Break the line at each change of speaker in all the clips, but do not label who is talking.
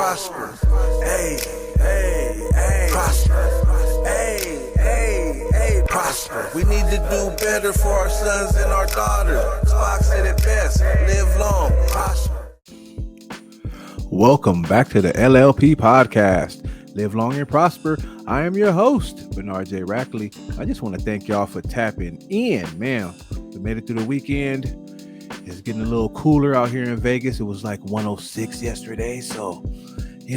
prosper. Hey, hey, hey, prosper. Hey, hey, hey, prosper. We need to do better for our sons and our daughters. Spock said it best, live long, prosper.
Welcome back to the LLP podcast, Live Long and Prosper. I am your host, Bernard J. Rackley. I just want to thank y'all for tapping in, man. We made it through the weekend. It's getting a little cooler out here in Vegas. It was like 106 yesterday, so,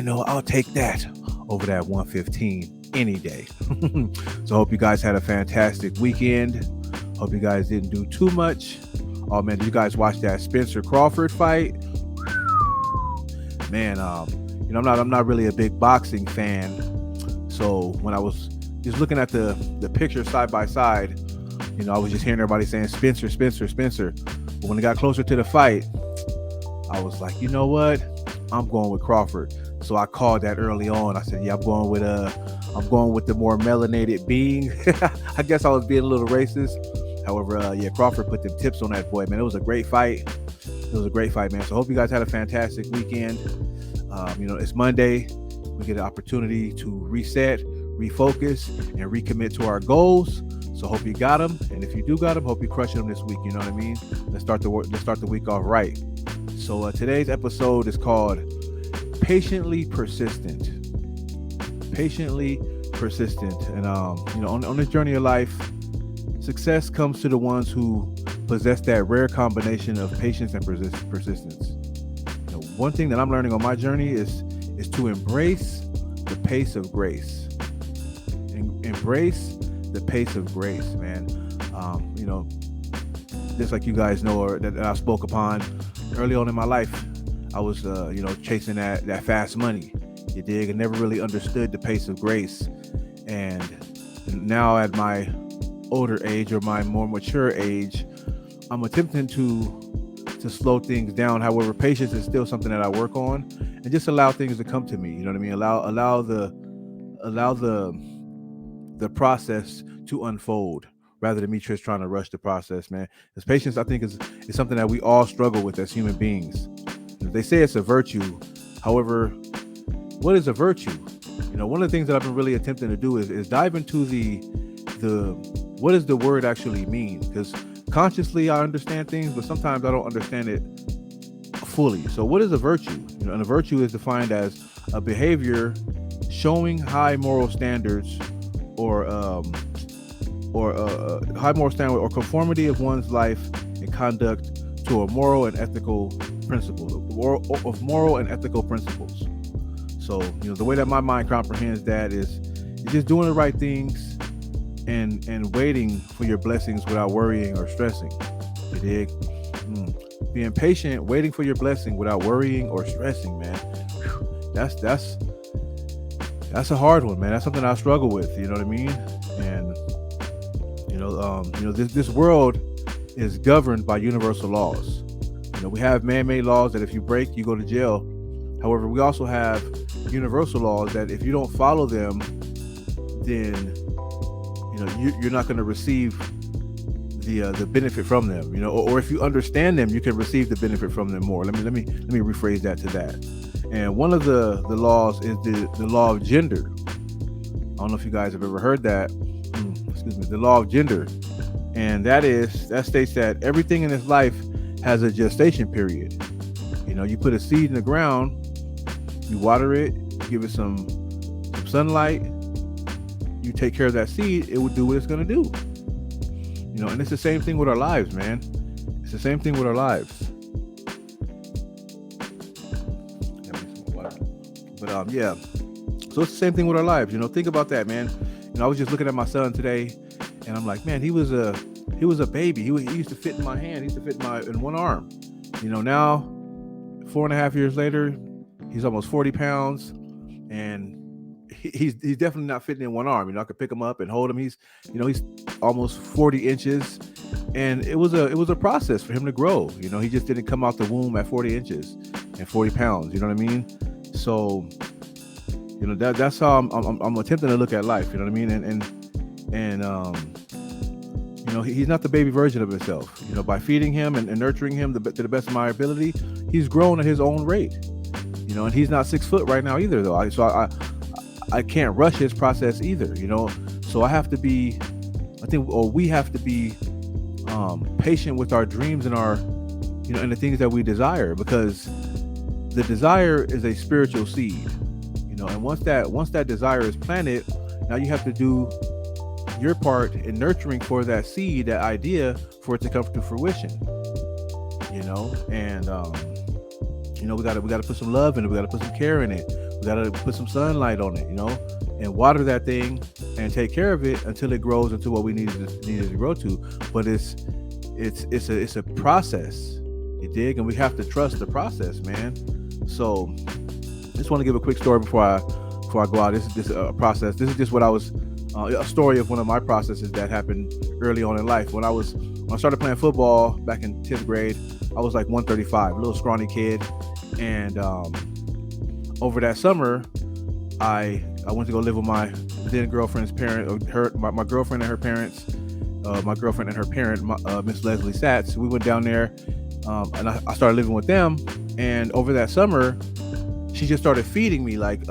I'll take that over that 115 any day. So I hope you guys had a fantastic weekend. Hope you guys didn't do too much. Oh, man, did you guys watch that Spencer Crawford fight? Man, I'm not really a big boxing fan. So when I was just looking at the picture side by side, I was just hearing everybody saying Spencer. But when it got closer to the fight, I was like, you know what? I'm going with Crawford. So I called that early on. I said, yeah, I'm going with the more melanated being. I guess I was being a little racist. However, Crawford put them tips on that boy, man. It was a great fight. It was a great fight, man. So I hope you guys had a fantastic weekend. It's Monday. We get an opportunity to reset, refocus, and recommit to our goals. So hope you got them. And if you do got them, hope you crush them this week. You know what I mean? Let's start the week off right. So today's episode is called Patiently Persistent. Patiently persistent. And, on this journey of life, success comes to the ones who possess that rare combination of patience and persistence. One thing that I'm learning on my journey is to embrace the pace of grace. Embrace the pace of grace, man. Just like you guys know, or that I spoke upon early on in my life, I was, chasing that fast money. You dig? I never really understood the pace of grace. And now at my older age, or my more mature age, I'm attempting to slow things down. However, patience is still something that I work on, and just allow things to come to me. You know what I mean? Allow the process to unfold rather than me just trying to rush the process, man. Because patience, I think, is something that we all struggle with as human beings. They say it's a virtue. However, what is a virtue? One of the things that I've been really attempting to do is dive into the what does the word actually mean? Because consciously I understand things, but sometimes I don't understand it fully. So what is a virtue? And a virtue is defined as a behavior showing high moral standards or high moral standard or conformity of one's life and conduct to a moral and ethical principle, of moral and ethical principles. So, the way that my mind comprehends that is just doing the right things and waiting for your blessings without worrying or stressing. You dig? Being patient, waiting for your blessing without worrying or stressing, man. Whew. That's a hard one, man. That's something I struggle with. You know what I mean? And this world is governed by universal laws. We have man-made laws that if you break, you go to jail. However, we also have universal laws that if you don't follow them, then you're not going to receive the benefit from them. Or if you understand them, you can receive the benefit from them more. Let me rephrase that to that. And one of the laws is the law of gender. I don't know if you guys have ever heard that. The law of gender, and that states that everything in this life has a gestation period. You put a seed in the ground, you water it, give it some sunlight, you take care of that seed, it will do what it's going to do. And it's the same thing with our lives, man. It's the same thing with our lives. But so it's the same thing with our lives. Think about that, man. I was just looking at my son today, and I'm like, man, he was a baby. He used to fit in my hand. He used to fit in one arm. Now 4.5 years later, he's almost 40 pounds, and he's definitely not fitting in one arm. I could pick him up and hold him. He's almost 40 inches, and it was a process for him to grow. He just didn't come out the womb at 40 inches and 40 pounds. You know what I mean? So, that's how I'm attempting to look at life. You know what I mean? And he's not the baby version of himself. By feeding him and nurturing him to the best of my ability, he's grown at his own rate. you know, and he's not 6 foot right now either, though. I can't rush his process either, you know. So I have to be, we have to be patient with our dreams and our, you know, and the things that we desire, because the desire is a spiritual seed, you know. And once that desire is planted, now you have to do your part in nurturing for that seed, that idea, for it to come to fruition, you know. And you know, we gotta put some love in it, we gotta put some care in it, we gotta put some sunlight on it, you know, and water that thing and take care of it until it grows into what we need it to grow to. But it's a process, you dig? And we have to trust the process, man. So just want to give a quick story before I go out. This is just a process. This is just what I was a story of one of my processes that happened early on in life. When I started playing football back in 10th grade, I was like 135, a little scrawny kid. And over that summer, I went to go live with my then girlfriend's parent, my girlfriend and her parents, my girlfriend and her parent, Miss Leslie Satz. We went down there, and I started living with them. And over that summer, she just started feeding me like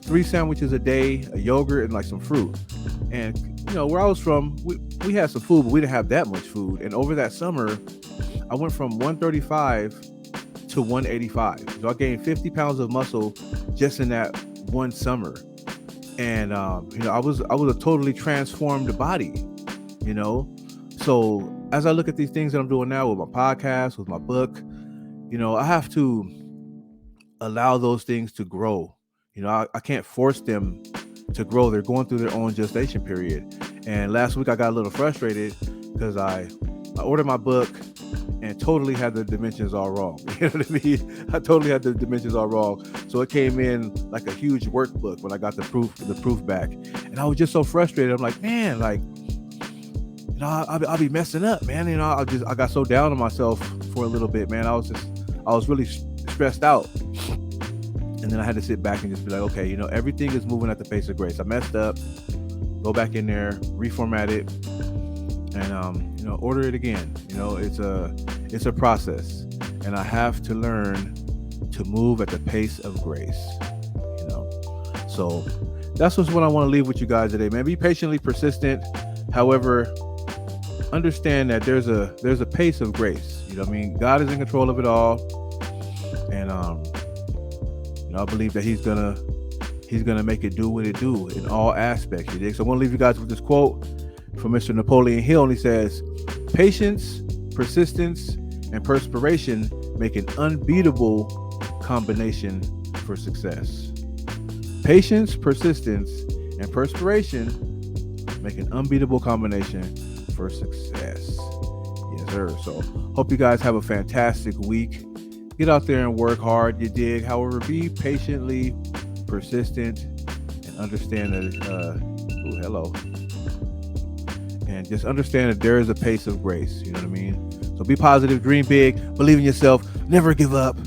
3 sandwiches a day, a yogurt, and like some fruit. And you know, where I was from, we had some food, but we didn't have that much food. And over that summer, I went from 135 to 185. So I gained 50 pounds of muscle just in that one summer. And you know, I was a totally transformed body, you know. So as I look at these things that I'm doing now with my podcast, with my book, you know, I have to allow those things to grow. You know, I can't force them to grow. They're going through their own gestation period. And last week I got a little frustrated because I ordered my book and totally had the dimensions all wrong. You know what I mean? I totally had the dimensions all wrong. So it came in like a huge workbook when I got the proof back. And I was just so frustrated. I'm like, man, like, you know, I'll be messing up, man. You know, I got so down on myself for a little bit, man. I was really stressed out. And then I had to sit back and just be like, okay, you know, everything is moving at the pace of grace. I messed up, go back in there, reformat it, and you know, order it again. You know, it's a process, and I have to learn to move at the pace of grace. You know, so that's what I want to leave with you guys today, man. Be patiently persistent. However, understand that there's a pace of grace. You know what I mean? God is in control of it all, and you know, I believe that he's gonna make it do what it do in all aspects. You dig? So I want to leave you guys with this quote from Mr. Napoleon Hill, and he says, "Patience, persistence, and perspiration make an unbeatable combination for success." Patience, persistence, and perspiration make an unbeatable combination for success. Yes, sir. So hope you guys have a fantastic week. Get out there and work hard, you dig? However, be patiently persistent and understand that, hello. And just understand that there is a pace of grace, you know what I mean? So be positive, dream big, believe in yourself, never give up,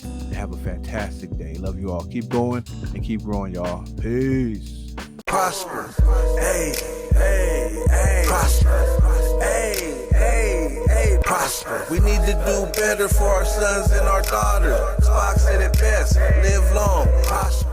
and have a fantastic day. Love you all. Keep going and keep growing, y'all. Peace.
Prosper. Hey, hey, hey. Prosper. Hey, hey, hey. Prosper. We need to do better for our sons and our daughters. Spock said it best. Live long. Prosper.